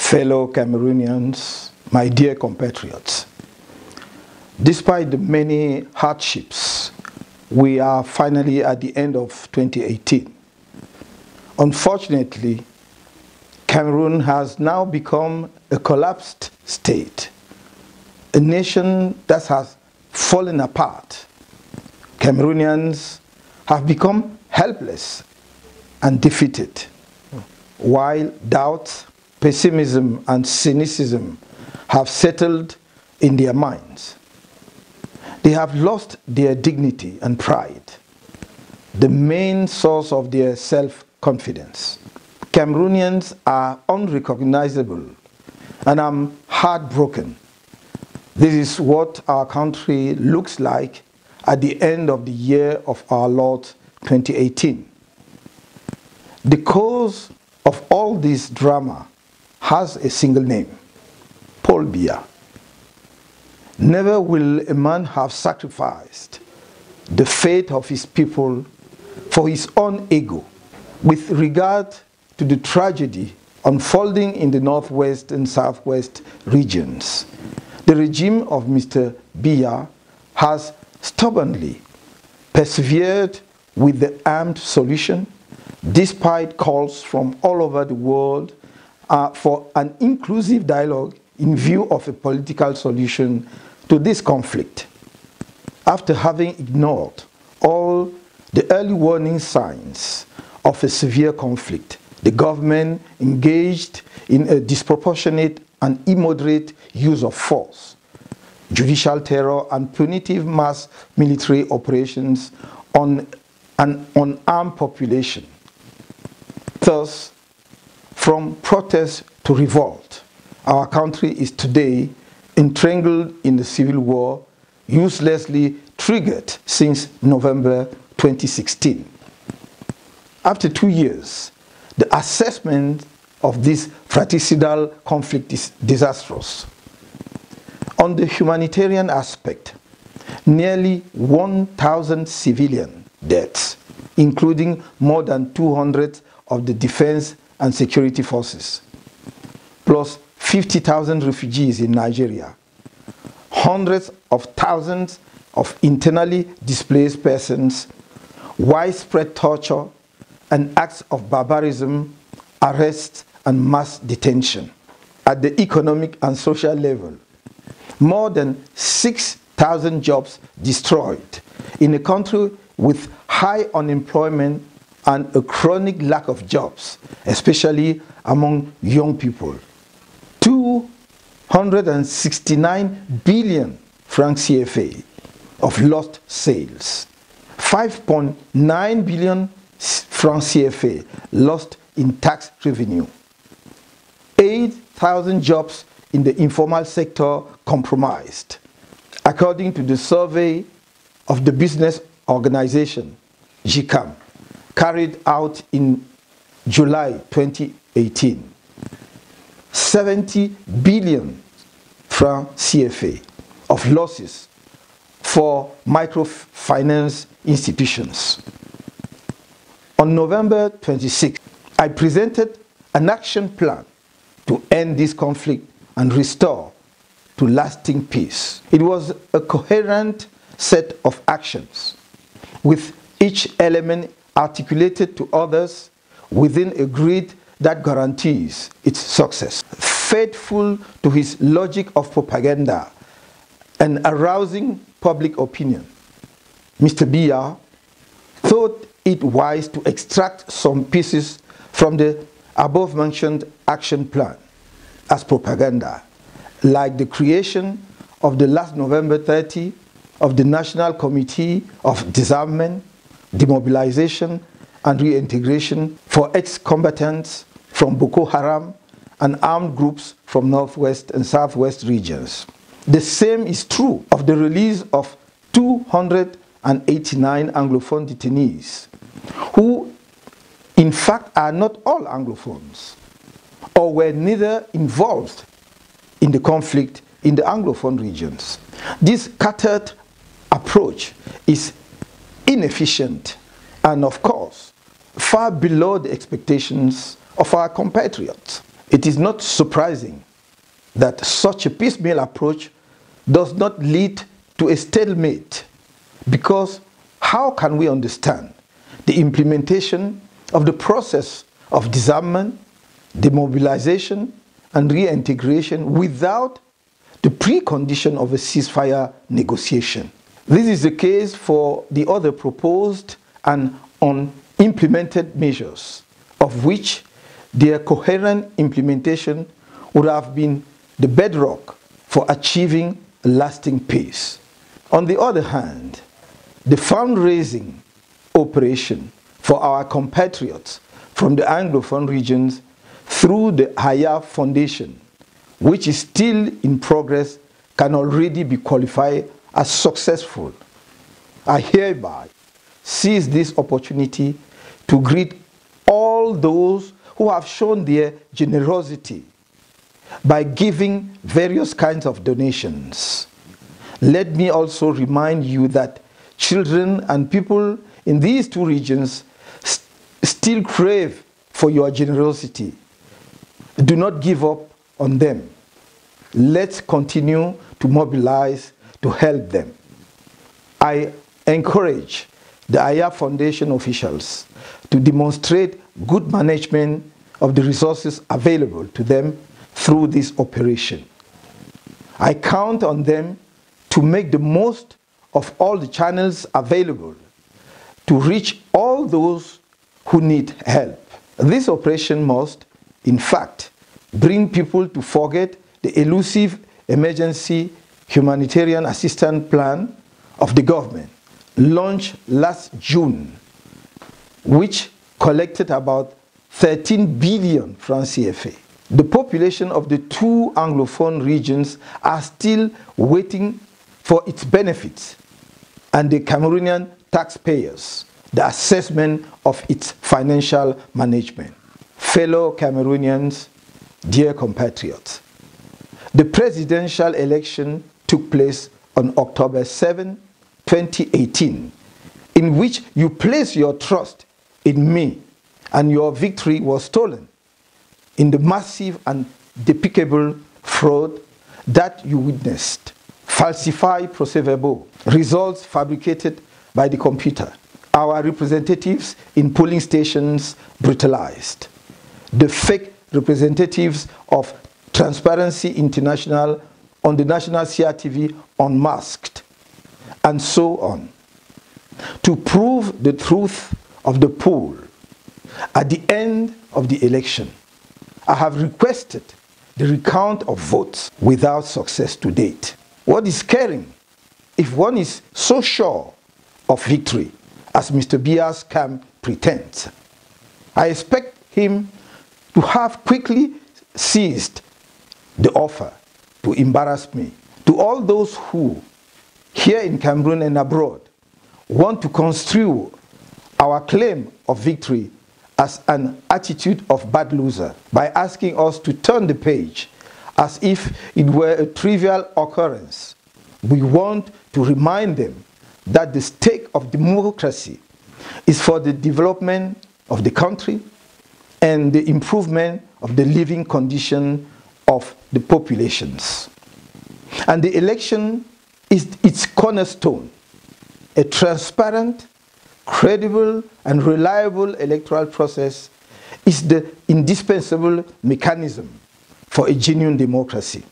fellow Cameroonians, my dear compatriots. Despite the many hardships, we are finally at the end of 2018. Unfortunately, Cameroon has now become a collapsed state, a nation that has fallen apart. Cameroonians have become helpless and defeated, while doubt, pessimism, and cynicism have settled in their minds. They have lost their dignity and pride, the main source of their self-confidence. Cameroonians are unrecognizable, and I'm heartbroken. This is what our country looks like at the end of the year of our Lord 2018. The cause of all this drama has a single name: Paul Biya. Never will a man have sacrificed the fate of his people for his own ego. With regard to the tragedy unfolding in the northwest and southwest regions, the regime of Mr. Biya has stubbornly persevered with the armed solution, despite calls from all over the world for an inclusive dialogue in view of a political solution to this conflict. After having ignored all the early warning signs of a severe conflict, the government engaged in a disproportionate and immoderate use of force, judicial terror, and punitive mass military operations on an unarmed population. Thus, from protest to revolt, our country is today entangled in the civil war uselessly triggered since November 2016. After 2 years, the assessment of this fratricidal conflict is disastrous. On the humanitarian aspect, nearly 1,000 civilian deaths, including more than 200 of the defense and security forces, plus 50,000 refugees in Nigeria, hundreds of thousands of internally displaced persons, widespread torture, and acts of barbarism, arrests, and mass detention. At the economic and social level, more than 6,000 jobs destroyed in a country with high unemployment and a chronic lack of jobs, especially among young people. 269 billion francs CFA of lost sales, 5.9 billion francs CFA lost in tax revenue, 8,000 jobs in the informal sector compromised, according to the survey of the business organization GCAM, carried out in July 2018. 70 billion francs CFA of losses for microfinance institutions. On November 26, I presented an action plan to end this conflict and restore to lasting peace. It was a coherent set of actions, with each element articulated to others within a grid that guarantees its success. Faithful to his logic of propaganda and arousing public opinion, Mr. Biya thought it wise to extract some pieces from the above-mentioned action plan as propaganda, like the creation of the last November 30 of the National Committee of Disarmament, Demobilization, and Reintegration for ex-combatants from Boko Haram and armed groups from Northwest and Southwest regions. The same is true of the release of 289 Anglophone detainees, who in fact are not all Anglophones, or were neither involved in the conflict in the Anglophone regions. This scattered approach is inefficient and, of course, far below the expectations of our compatriots. It is not surprising that such a piecemeal approach does not lead to a stalemate, because how can we understand the implementation of the process of disarmament, demobilization, and reintegration without the precondition of a ceasefire negotiation? This is the case for the other proposed and unimplemented measures, of which their coherent implementation would have been the bedrock for achieving a lasting peace. On the other hand, the fundraising operation for our compatriots from the Anglophone regions through the Haya Foundation, which is still in progress, can already be qualified as successful. I hereby seize this opportunity to greet all those who have shown their generosity by giving various kinds of donations. Let me also remind you that children and people in these two regions still crave for your generosity. Do not give up on them. Let's continue to mobilize to help them. I encourage the Haya Foundation officials to demonstrate good management of the resources available to them through this operation. I count on them to make the most of all the channels available to reach all those who need help. This operation must, in fact, bring people to forget the elusive emergency humanitarian assistance plan of the government, launched last June, which collected about 13 billion francs CFA. The population of the two Anglophone regions are still waiting for its benefits, and the Cameroonian taxpayers, the assessment of its financial management. Fellow Cameroonians, dear compatriots, the presidential election took place on October 7, 2018, in which you placed your trust in me, and your victory was stolen in the massive and despicable fraud that you witnessed. Falsified procès-verbaux, results fabricated by the computer, our representatives in polling stations brutalized, the fake representatives of Transparency International on the national CRTV unmasked, and so on. To prove the truth of the poll, at the end of the election, I have requested the recount of votes without success to date. What is scaring, if one is so sure of victory as Mr. Biya's camp pretends? I expect him to have quickly seized the offer to embarrass me. To all those who, here in Cameroon and abroad, want to construe our claim of victory as an attitude of bad loser by asking us to turn the page as if it were a trivial occurrence, we want to remind them that the stake of democracy is for the development of the country and the improvement of the living condition of the populations. And the election is its cornerstone. A transparent, credible, and reliable electoral process is the indispensable mechanism for a genuine democracy.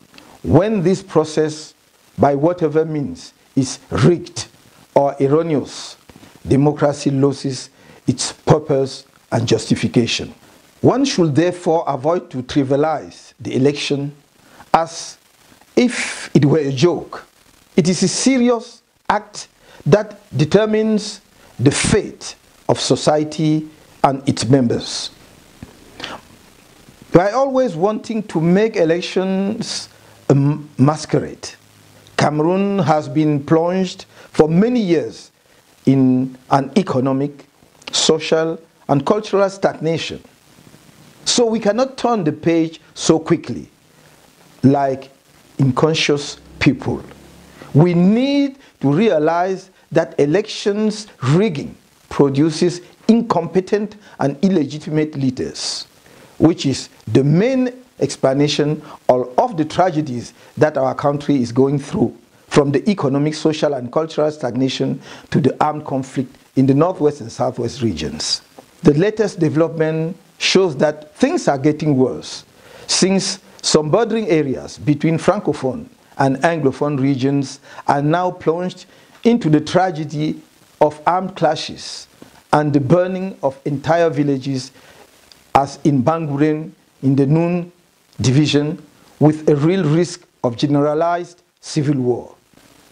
When this process, by whatever means, is rigged or erroneous, democracy loses its purpose and justification. One should therefore avoid to trivialize the election as if it were a joke. It is a serious act that determines the fate of society and its members. By always wanting to make elections a masquerade, Cameroon has been plunged for many years in an economic, social, and cultural stagnation. So we cannot turn the page so quickly, like unconscious people. We need to realize that elections rigging produces incompetent and illegitimate leaders, which is the main explanation of the tragedies that our country is going through, from the economic, social, and cultural stagnation to the armed conflict in the northwest and southwest regions. The latest development shows that things are getting worse, since some bordering areas between Francophone and Anglophone regions are now plunged into the tragedy of armed clashes and the burning of entire villages, as in Banguren in the Noon division, with a real risk of generalized civil war.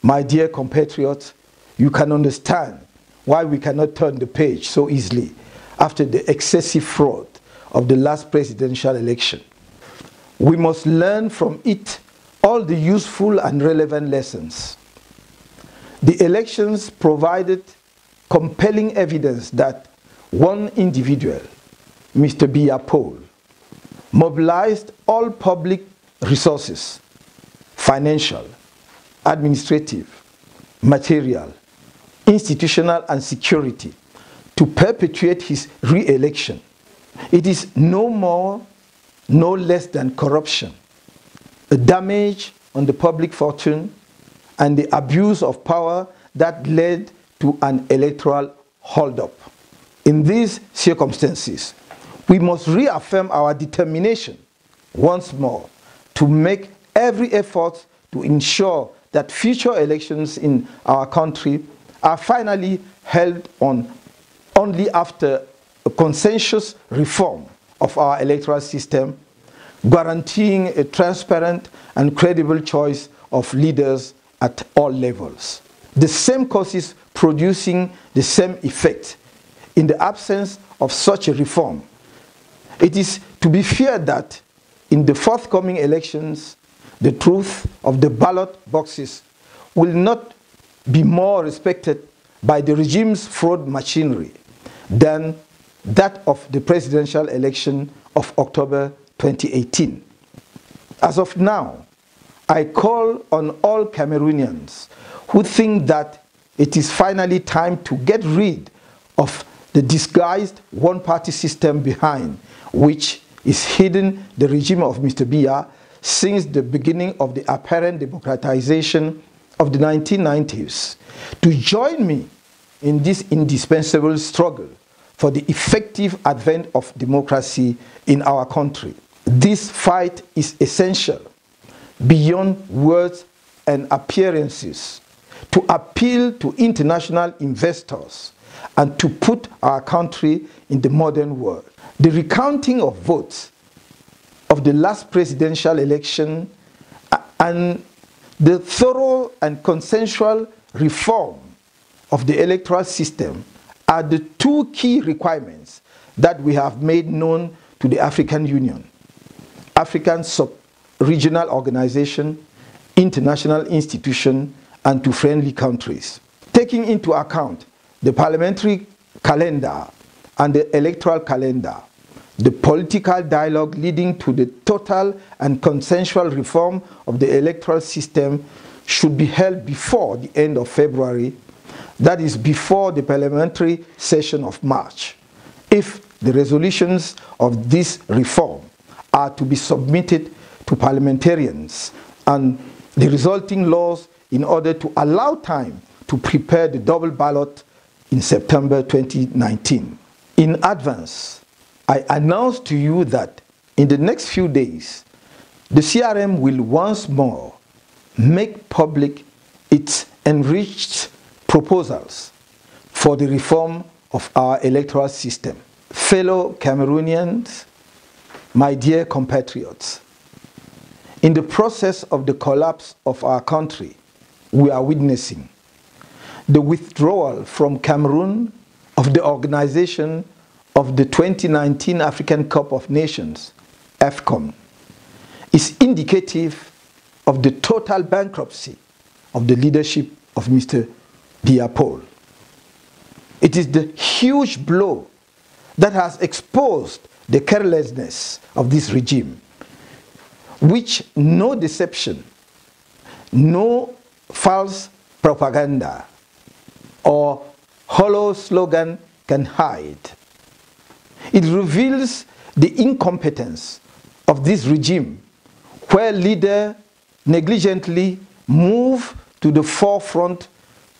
My dear compatriots, you can understand why we cannot turn the page so easily after the excessive fraud of the last presidential election. We must learn from it all the useful and relevant lessons. The elections provided compelling evidence that one individual, Mr. Biya Paul, mobilized all public resources, financial, administrative, material, institutional, and security, to perpetuate his re-election. It is no more, no less than corruption, a damage on the public fortune, and the abuse of power that led to an electoral hold-up. In these circumstances, we must reaffirm our determination once more to make every effort to ensure that future elections in our country are finally held on only after a consensus reform of our electoral system, guaranteeing a transparent and credible choice of leaders at all levels. The same causes producing the same effect. In the absence of such a reform, it is to be feared that in the forthcoming elections, the truth of the ballot boxes will not be more respected by the regime's fraud machinery than that of the presidential election of October 2018. As of now, I call on all Cameroonians who think that it is finally time to get rid of the disguised one-party system behind which is hidden the regime of Mr. Biya since the beginning of the apparent democratization of the 1990s, to join me in this indispensable struggle for the effective advent of democracy in our country. This fight is essential, beyond words and appearances, to appeal to international investors and to put our country in the modern world. The recounting of votes of the last presidential election and the thorough and consensual reform of the electoral system are the two key requirements that we have made known to the African Union, African sub-regional organization, international institution, and to friendly countries. Taking into account the parliamentary calendar and the electoral calendar, the political dialogue leading to the total and consensual reform of the electoral system should be held before the end of February, that is before the parliamentary session of March, if the resolutions of this reform are to be submitted to parliamentarians and the resulting laws in order to allow time to prepare the double ballot in September 2019. In advance, I announce to you that in the next few days, the CRM will once more make public its enriched proposals for the reform of our electoral system. Fellow Cameroonians, my dear compatriots, in the process of the collapse of our country, we are witnessing the withdrawal from Cameroon of the organization of the 2019 African Cup of Nations, AFCON, is indicative of the total bankruptcy of the leadership of Mr. Biya Paul. It is the huge blow that has exposed the carelessness of this regime, which no deception, no false propaganda, or hollow slogan can hide. It reveals the incompetence of this regime, where leaders negligently move to the forefront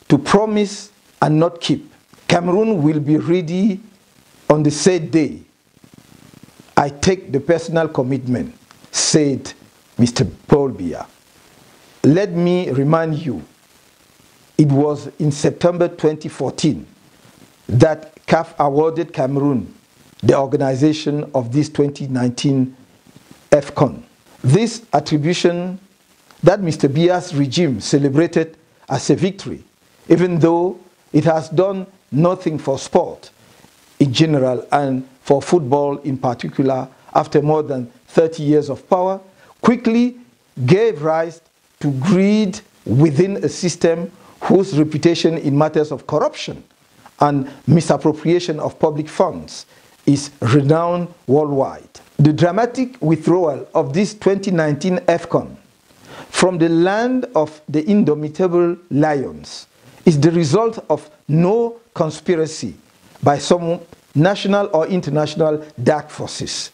to promise and not keep. Cameroon will be ready on the said day. I take the personal commitment, said Mr. Paul Biya. Let me remind you, it was in September 2014 that CAF awarded Cameroon the organization of this 2019 AFCON. This attribution that Mr. Biya's regime celebrated as a victory, even though it has done nothing for sport in general and for football in particular after more than 30 years of power, quickly gave rise to greed within a system whose reputation in matters of corruption and misappropriation of public funds is renowned worldwide. The dramatic withdrawal of this 2019 AFCON from the land of the indomitable lions is the result of no conspiracy by some national or international dark forces.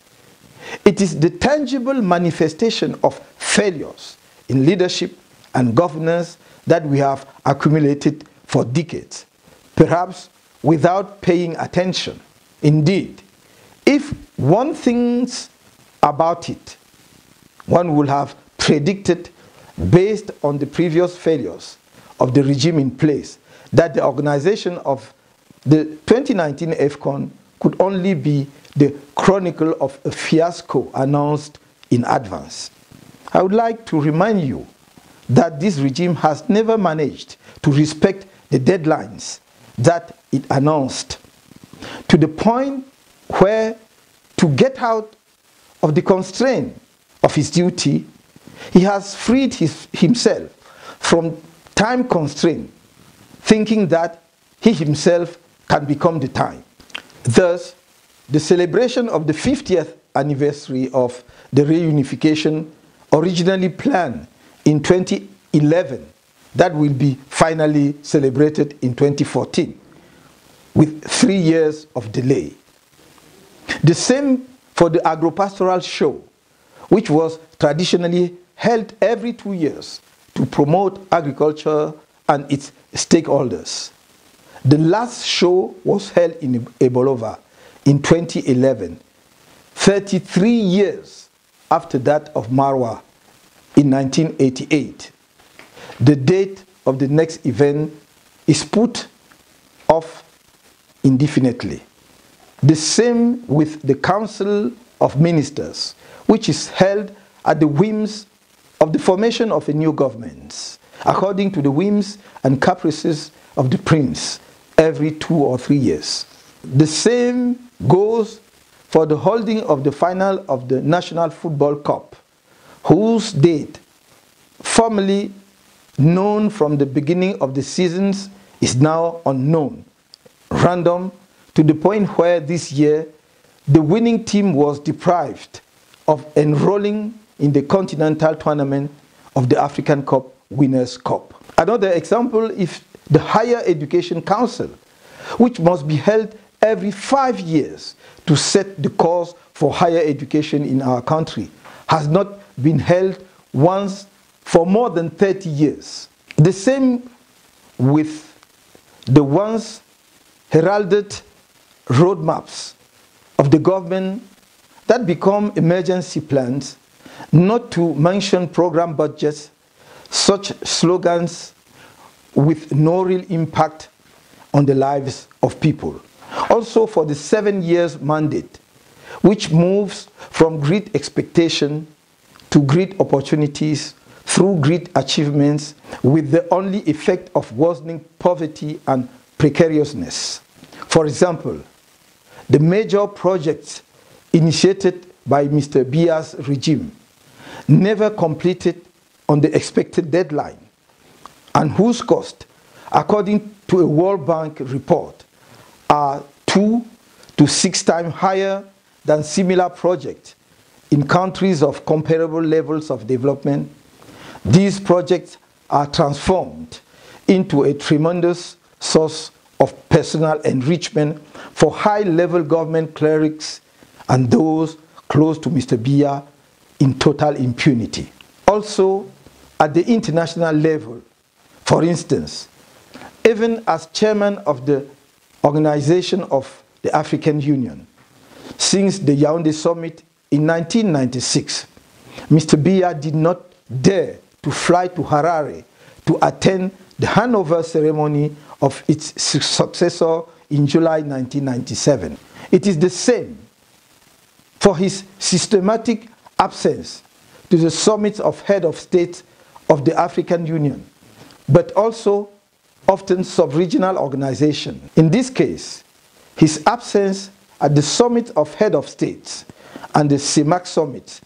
It is the tangible manifestation of failures in leadership and governance that we have accumulated for decades, perhaps without paying attention. Indeed, if one thinks about it, one would have predicted, based on the previous failures of the regime in place, that the organization of the 2019 AFCON could only be the chronicle of a fiasco announced in advance. I would like to remind you that this regime has never managed to respect the deadlines that it announced, to the point where, to get out of the constraint of his duty, he has freed himself from time constraint, thinking that he himself can become the time. Thus, the celebration of the 50th anniversary of the reunification, originally planned in 2011, that will be finally celebrated in 2014, with 3 years of delay. The same for the agropastoral show, which was traditionally held every 2 years to promote agriculture and its stakeholders. The last show was held in Ebolova in 2011, 33 years after that of Marwa in 1988. The date of the next event is put off indefinitely. The same with the Council of Ministers, which is held at the whims of the formation of a new government, according to the whims and caprices of the prince, every 2 or 3 years. The same goes for the holding of the final of the National Football Cup, whose date, formerly known from the beginning of the seasons, is now unknown, random, to the point where this year the winning team was deprived of enrolling in the continental tournament of the African Cup Winners' Cup. Another example is the Higher Education Council, which must be held every 5 years to set the course for higher education in our country, has not been held once for more than 30 years. The same with the once heralded roadmaps of the government that become emergency plans, not to mention program budgets, such slogans with no real impact on the lives of people. Also for the 7 years mandate, which moves from great expectation to great opportunities through great achievements, with the only effect of worsening poverty and precariousness. For example, the major projects initiated by Mr. Biya's regime never completed on the expected deadline, and whose cost, according to a World Bank report, are 2 to 6 times higher than similar projects in countries of comparable levels of development. These projects are transformed into a tremendous source of personal enrichment for high-level government clerics and those close to Mr. Biya in total impunity. Also, at the international level, for instance, even as chairman of the Organization of the African Union, since the Yaoundé Summit in 1996, Mr. Biya did not dare to fly to Harare to attend the handover ceremony of its successor in July 1997. It is the same for his systematic absence to the summits of head of state of the African Union, but also often sub-regional organizations. In this case, his absence at the summit of head of states and the CEMAC summit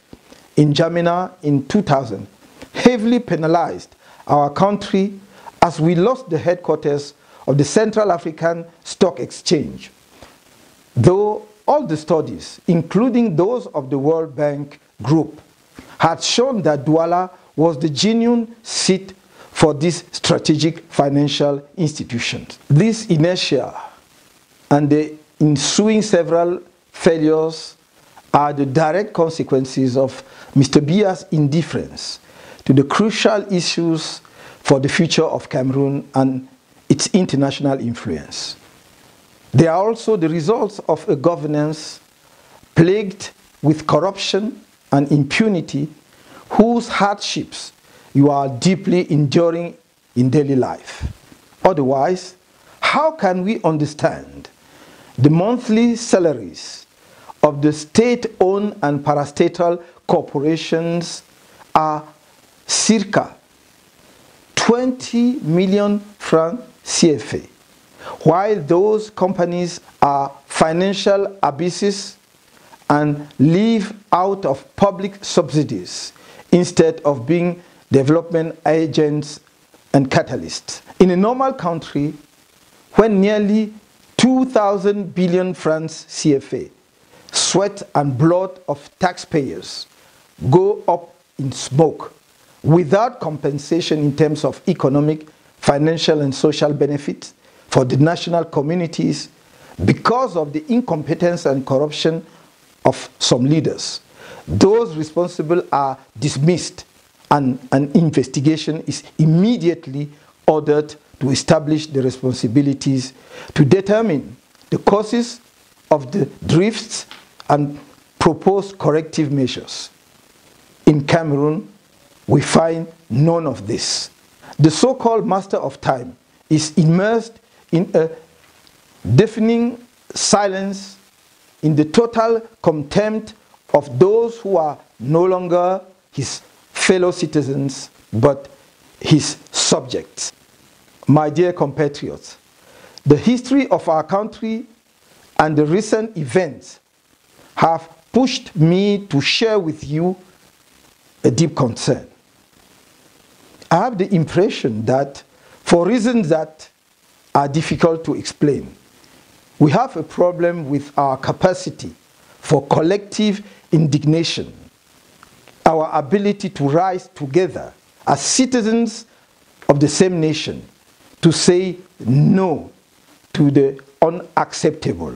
in Jamena in 2000 heavily penalized our country as we lost the headquarters of the Central African Stock Exchange. Though all the studies, including those of the World Bank Group, had shown that Douala was the genuine seat for this strategic financial institution. This inertia and the ensuing several failures are the direct consequences of Mr. Biya's indifference to the crucial issues for the future of Cameroon and its international influence. They are also the results of a governance plagued with corruption and impunity, whose hardships you are deeply enduring in daily life. Otherwise, how can we understand the monthly salaries of the state-owned and parastatal corporations are circa 20 million francs CFA, while those companies are financial abysses and live out of public subsidies instead of being development agents and catalysts. In a normal country, when nearly 2,000 billion francs CFA, sweat and blood of taxpayers, go up in smoke without compensation in terms of economic, financial and social benefits for the national communities because of the incompetence and corruption of some leaders, those responsible are dismissed and an investigation is immediately ordered to establish the responsibilities to determine the causes of the drifts and propose corrective measures. In Cameroon, we find none of this. The so-called master of time is immersed in a deafening silence, in the total contempt of those who are no longer his fellow citizens, but his subjects. My dear compatriots, the history of our country and the recent events have pushed me to share with you a deep concern. I have the impression that, for reasons that are difficult to explain, we have a problem with our capacity for collective indignation, our ability to rise together as citizens of the same nation to say no to the unacceptable.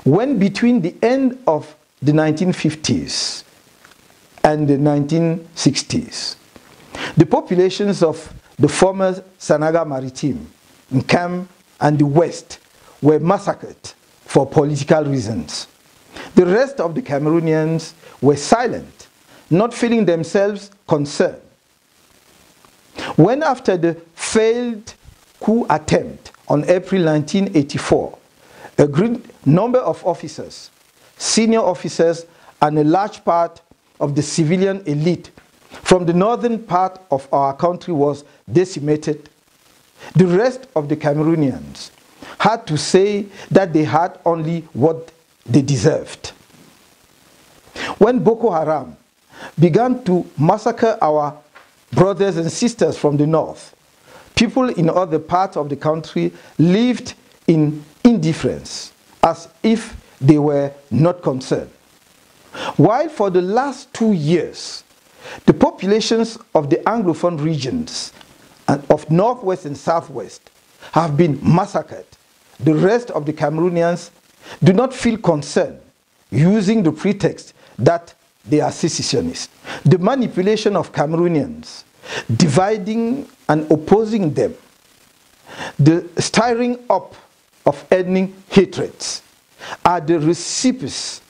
When between the end of the 1950s and the 1960s, the populations of the former Sanaga Maritime, Nkam and the West were massacred for political reasons, the rest of the Cameroonians were silent, not feeling themselves concerned. When after the failed coup attempt on April 1984, a great number of officers, senior officers, and a large part of the civilian elite from the northern part of our country was decimated, the rest of the Cameroonians had to say that they had only what they deserved. When Boko Haram began to massacre our brothers and sisters from the north, people in other parts of the country lived in indifference, as if they were not concerned. While for the last 2 years, the populations of the Anglophone regions and of Northwest and Southwest have been massacred, the rest of the Cameroonians do not feel concerned, using the pretext that they are secessionists. The manipulation of Cameroonians, dividing and opposing them, the stirring up of ethnic hatreds are the recipes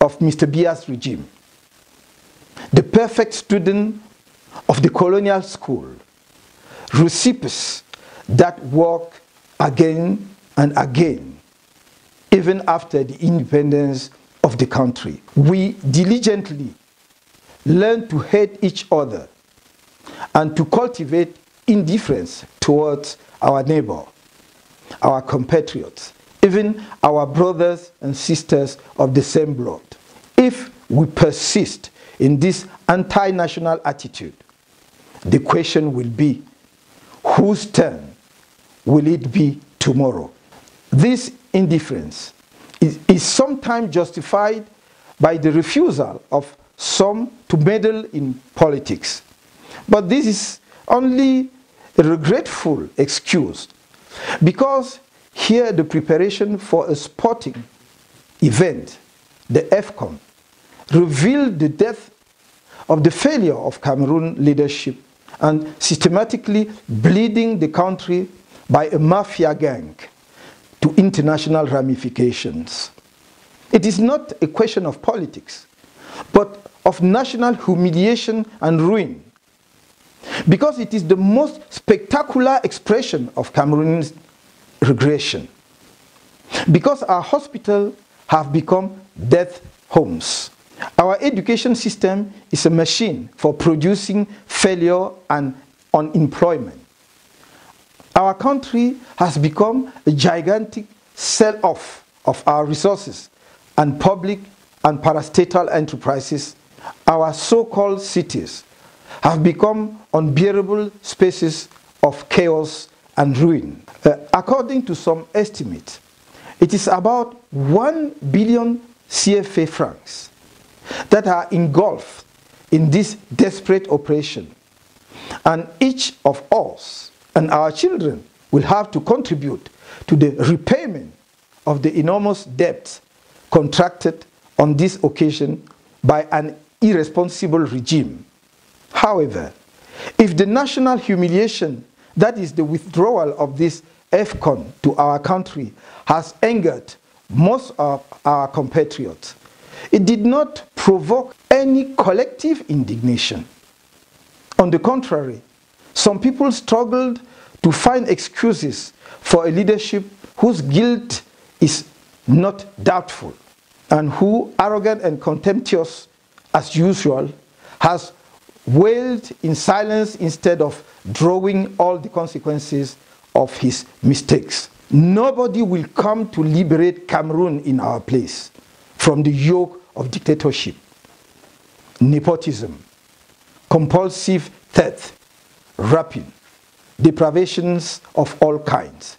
of Mr. Biya's regime. The perfect student of the colonial school, recipes that work again and again, even after the independence of the country. We diligently learn to hate each other and to cultivate indifference towards our neighbor, our compatriots, even our brothers and sisters of the same blood. If we persist in this anti-national attitude, the question will be, whose turn will it be tomorrow? This indifference is sometimes justified by the refusal of some to meddle in politics. But this is only a regretful excuse, because here the preparation for a sporting event, the AFCON, revealed the depth of the failure of Cameroon leadership and systematically bleeding the country by a mafia gang to international ramifications. It is not a question of politics, but of national humiliation and ruin, because it is the most spectacular expression of Cameroon's regression. Because our hospitals have become death homes. Our education system is a machine for producing failure and unemployment. Our country has become a gigantic sell-off of our resources and public and parastatal enterprises. Our so-called cities have become unbearable spaces of chaos and ruin. According to some estimates, it is about 1 billion CFA francs that are engulfed in this desperate operation. And each of us and our children will have to contribute to the repayment of the enormous debts contracted on this occasion by an irresponsible regime. However, if the national humiliation, that is the withdrawal of this AFCON to our country, has angered most of our compatriots, it did not provoke any collective indignation. On the contrary, some people struggled to find excuses for a leadership whose guilt is not doubtful and who, arrogant and contemptuous as usual, has wailed in silence instead of drawing all the consequences of his mistakes. Nobody will come to liberate Cameroon in our place from the yoke of dictatorship, nepotism, compulsive theft, rapine, deprivations of all kinds.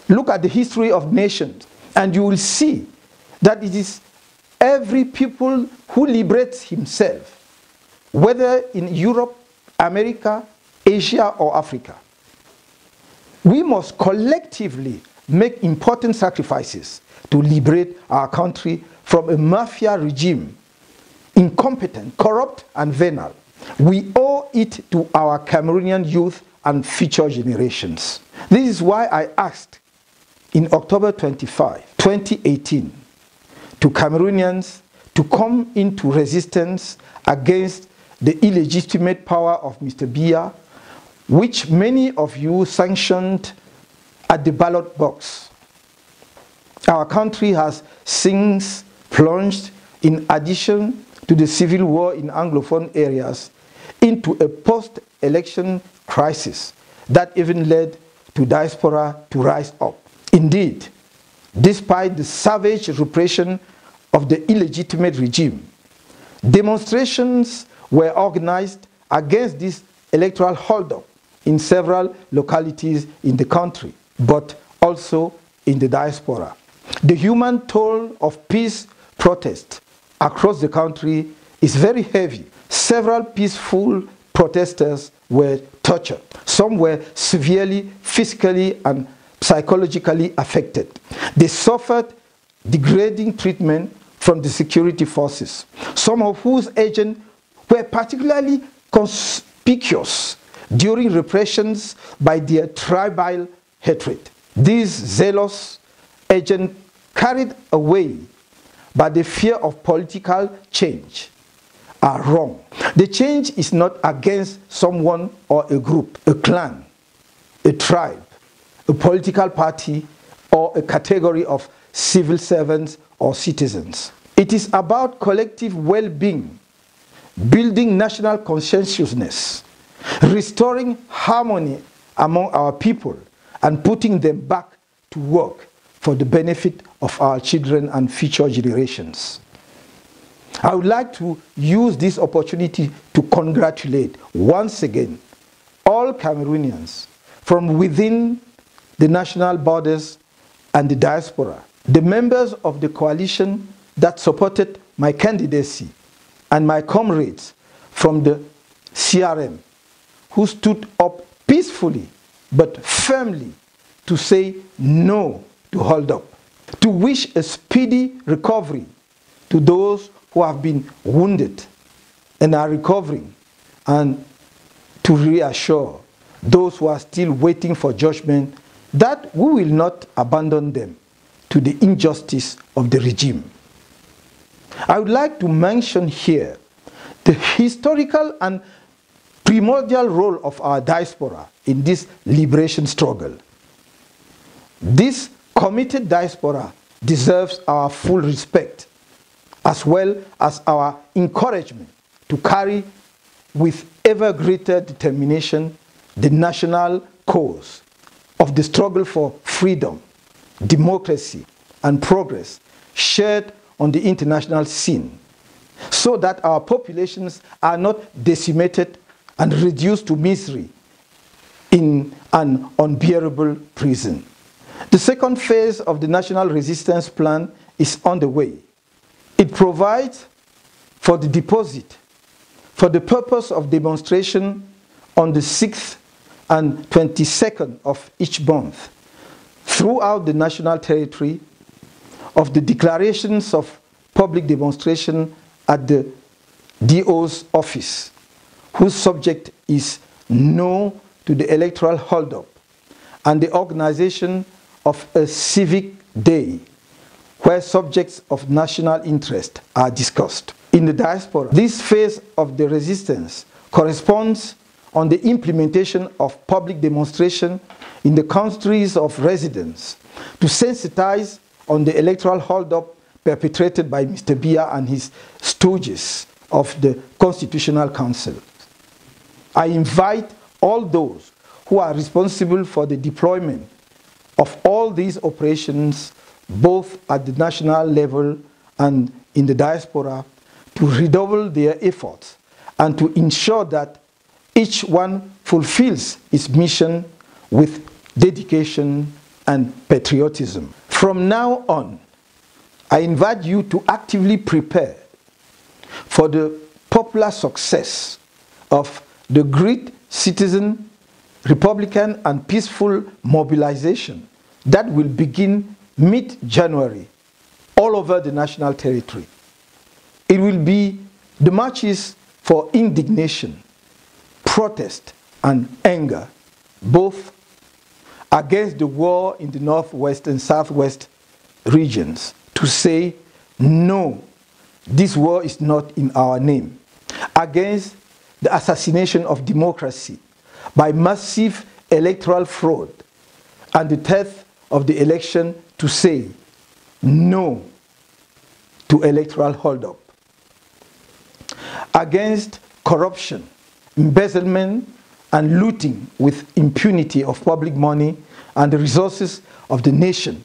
Look at the history of nations and you will see that it is every people who liberates himself, whether in Europe, America, Asia or Africa. We must collectively make important sacrifices to liberate our country from a mafia regime, incompetent, corrupt and venal. We owe it to our Cameroonian youth and future generations. This is why I asked in October 25, 2018, to Cameroonians to come into resistance against the illegitimate power of Mr. Biya, which many of you sanctioned at the ballot box. Our country has since plunged, in addition to the civil war in Anglophone areas, into a post-election crisis that even led to diaspora to rise up. Indeed, despite the savage repression of the illegitimate regime, demonstrations were organized against this electoral holdup in several localities in the country, but also in the diaspora. The human toll of peace protests across the country is very heavy. Several peaceful protesters were tortured. Some were severely physically and psychologically affected. They suffered degrading treatment from the security forces, some of whose agents were particularly conspicuous during repressions by their tribal hatred. These zealous agents, carried away by the fear of political change, are wrong. The change is not against someone or a group, a clan, a tribe, a political party, or a category of civil servants or citizens. It is about collective well-being, building national conscientiousness, restoring harmony among our people, and putting them back to work for the benefit of our children and future generations. I would like to use this opportunity to congratulate once again all Cameroonians from within the national borders and the diaspora, the members of the coalition that supported my candidacy, and my comrades from the CRM who stood up peacefully but firmly to say no to hold up, to wish a speedy recovery to those who have been wounded and are recovering, and to reassure those who are still waiting for judgment that we will not abandon them to the injustice of the regime. I would like to mention here the historical and primordial role of our diaspora in this liberation struggle. This committed diaspora deserves our full respect, as well as our encouragement to carry with ever greater determination the national cause of the struggle for freedom, democracy, and progress shared on the international scene, so that our populations are not decimated and reduced to misery in an unbearable prison. The second phase of the National Resistance Plan is on the way. It provides for the deposit for the purpose of demonstration on the 6th and 22nd of each month throughout the national territory, of the declarations of public demonstration at the DO's office, whose subject is no to the electoral holdup, and the organization of a civic day where subjects of national interest are discussed. In the diaspora, this phase of the resistance corresponds on the implementation of public demonstration in the countries of residence to sensitize on the electoral holdup perpetrated by Mr. Biya and his stooges of the Constitutional Council. I invite all those who are responsible for the deployment of all these operations, both at the national level and in the diaspora, to redouble their efforts and to ensure that each one fulfills its mission with dedication and patriotism. From now on, I invite you to actively prepare for the popular success of the great citizen, Republican, and peaceful mobilization that will begin mid-January all over the national territory. It will be the marches for indignation, protest, and anger, both against the war in the northwest and southwest regions, to say, no, this war is not in our name, against the assassination of democracy by massive electoral fraud and the theft of the election, to say no to electoral holdup, against corruption, embezzlement, and looting with impunity of public money and the resources of the nation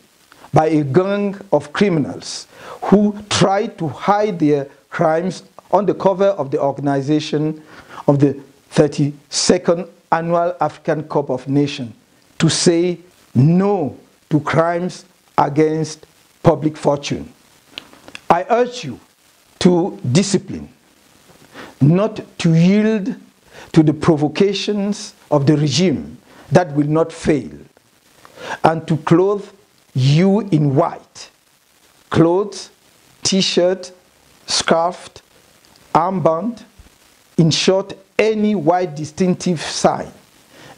by a gang of criminals who try to hide their crimes on the cover of the organization of the 32nd Annual African Cup of Nations, to say no to crimes against public fortune. I urge you to discipline, not to yield to the provocations of the regime that will not fail, and to clothe you in white, clothes t-shirt, scarf, armband, in short, any white distinctive sign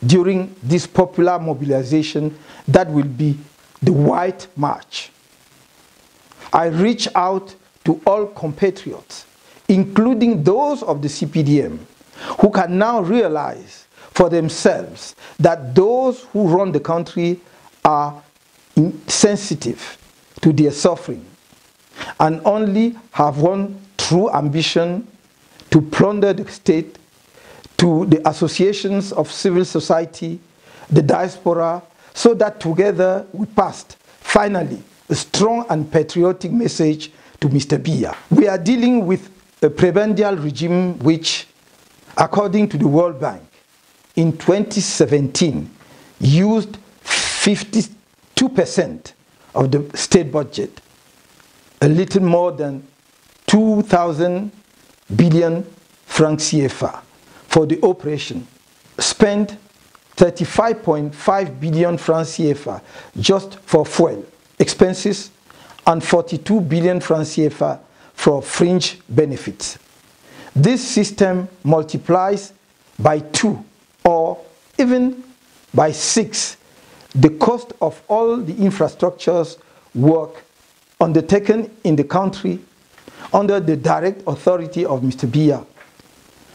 during this popular mobilization that will be the White March. I reach out to all compatriots, including those of the CPDM, who can now realize for themselves that those who run the country are insensitive to their suffering and only have one true ambition to plunder the state, to the associations of civil society, the diaspora, so that together we passed, finally, a strong and patriotic message to Mr. Biya. We are dealing with a prebendal regime which, according to the World Bank, in 2017 used 52% of the state budget, a little more than 2,000 billion francs CFA for the operation, spent 35.5 billion francs CFA just for fuel expenses and 42 billion francs CFA for fringe benefits. This system multiplies by 2 or even by 6 the cost of all the infrastructures work undertaken in the country under the direct authority of Mr. Biya.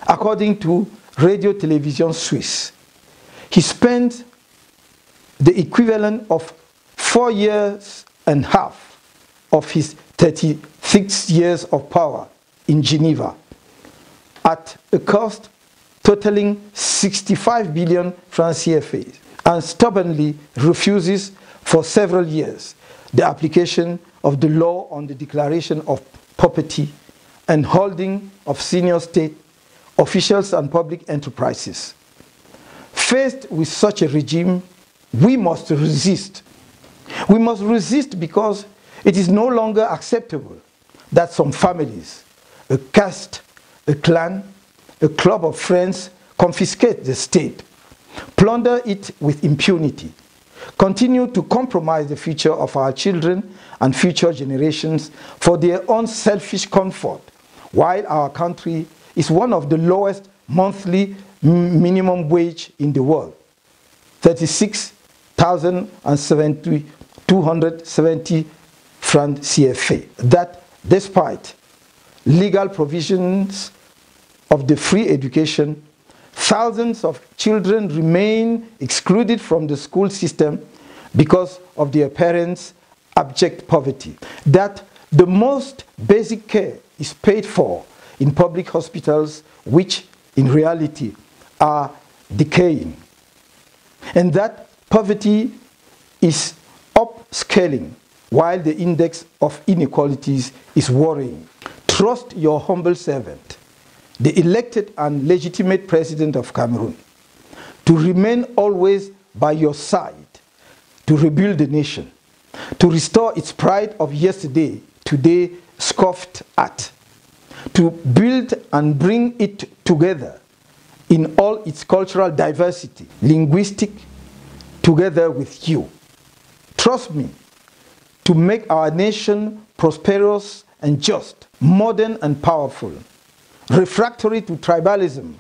According to Radio Television Suisse, he spent the equivalent of 4 years and a half of his 36 years of power in Geneva at a cost totaling 65 billion francs CFA, and stubbornly refuses for several years the application of the law on the declaration of property and holding of senior state officials and public enterprises. Faced with such a regime, we must resist. We must resist because it is no longer acceptable that some families, a caste, a clan, a club of friends confiscate the state, plunder it with impunity, continue to compromise the future of our children and future generations for their own selfish comfort, while our country is one of the lowest monthly minimum wage in the world, 36,270 francs CFA. That despite legal provisions of the free education, thousands of children remain excluded from the school system because of their parents' abject poverty. That the most basic care is paid for in public hospitals, which in reality are decaying. And that poverty is upscaling while the index of inequalities is worrying. Trust your humble servant, the elected and legitimate president of Cameroon, to remain always by your side, to rebuild the nation, to restore its pride of yesterday, today scoffed at, to build and bring it together in all its cultural diversity, linguistic, together with you. Trust me, to make our nation prosperous and just, modern and powerful, refractory to tribalism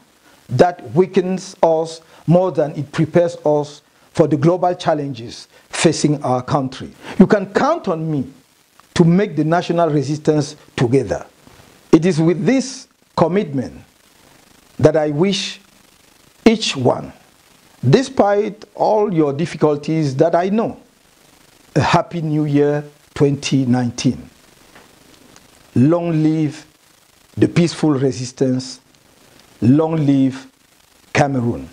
that weakens us more than it prepares us for the global challenges facing our country. You can count on me to make the national resistance together. It is with this commitment that I wish each one, despite all your difficulties that I know, a happy new year 2019. Long live the peaceful resistance. Long live Cameroon.